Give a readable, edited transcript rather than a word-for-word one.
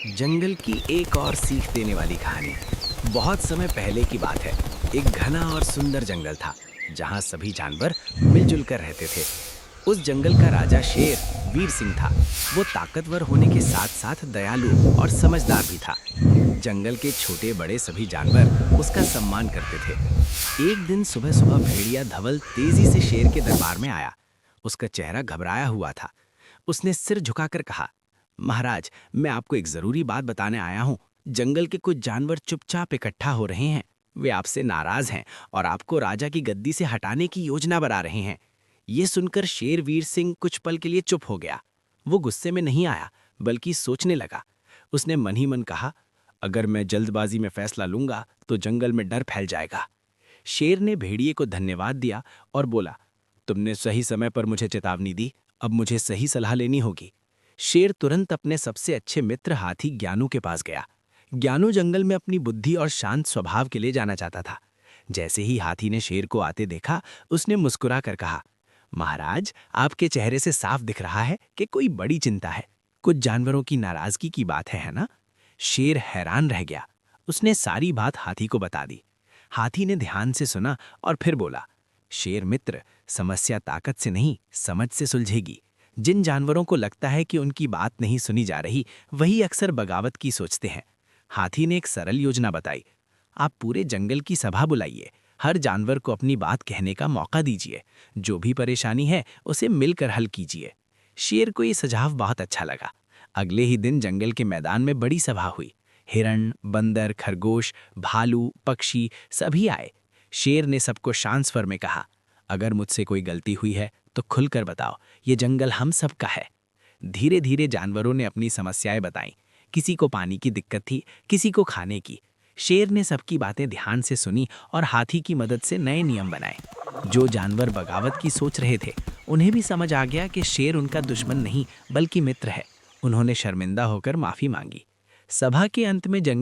जंगल की एक और सीख देने वाली कहानी। बहुत समय पहले की बात है। एक घना और सुंदर जंगल था जहां सभी जानवर मिलजुल कर रहते थे। उस जंगल का राजा शेर वीर सिंह था। वो ताकतवर होने के साथ साथ दयालु और समझदार भी था। जंगल के छोटे बड़े सभी जानवर उसका सम्मान करते थे। एक दिन सुबह सुबह भेड़िया धवल तेजी से शेर के दरबार में आया। उसका चेहरा घबराया हुआ था। उसने सिर झुकाकर कहा, महाराज, मैं आपको एक जरूरी बात बताने आया हूँ। जंगल के कुछ जानवर चुपचाप इकट्ठा हो रहे हैं। वे आपसे नाराज हैं और आपको राजा की गद्दी से हटाने की योजना बना रहे हैं। ये सुनकर शेर वीर सिंह कुछ पल के लिए चुप हो गया। वो गुस्से में नहीं आया, बल्कि सोचने लगा। उसने मन ही मन कहा, अगर मैं जल्दबाजी में फैसला लूंगा तो जंगल में डर फैल जाएगा। शेर ने भेड़िए को धन्यवाद दिया और बोला, तुमने सही समय पर मुझे चेतावनी दी। अब मुझे सही सलाह लेनी होगी। शेर तुरंत अपने सबसे अच्छे मित्र हाथी ज्ञानू के पास गया। ज्ञानू जंगल में अपनी बुद्धि और शांत स्वभाव के लिए जाना चाहता था। जैसे ही हाथी ने शेर को आते देखा, उसने मुस्कुरा कर कहा, महाराज, आपके चेहरे से साफ दिख रहा है कि कोई बड़ी चिंता है। कुछ जानवरों की नाराजगी की बात है ना? शेर हैरान रह गया। उसने सारी बात हाथी को बता दी। हाथी ने ध्यान से सुना और फिर बोला, शेर मित्र, समस्या ताकत से नहीं, समझ से सुलझेगी। जिन जानवरों को लगता है कि उनकी बात नहीं सुनी जा रही, वही अक्सर बगावत की सोचते हैं। हाथी ने एक सरल योजना बताई। आप पूरे जंगल की सभा बुलाइए। हर जानवर को अपनी बात कहने का मौका दीजिए। जो भी परेशानी है उसे मिलकर हल कीजिए। शेर को ये सुझाव बहुत अच्छा लगा। अगले ही दिन जंगल के मैदान में बड़ी सभा हुई। हिरण, बंदर, खरगोश, भालू, पक्षी सभी आए। शेर ने सबको शांत स्वर में कहा, अगर मुझसे कोई गलती हुई है तो खुलकर बताओ, ये जंगल हम सबका है। धीरे धीरे जानवरों ने अपनी समस्याएं बताईं। किसी को पानी की दिक्कत थी, किसी को खाने की। शेर ने सबकी बातें ध्यान से सुनी और हाथी की मदद से नए नियम बनाए। जो जानवर बगावत की सोच रहे थे, उन्हें भी समझ आ गया कि शेर उनका दुश्मन नहीं बल्कि मित्र है। उन्होंने शर्मिंदा होकर माफी मांगी। सभा के अंत में जंगल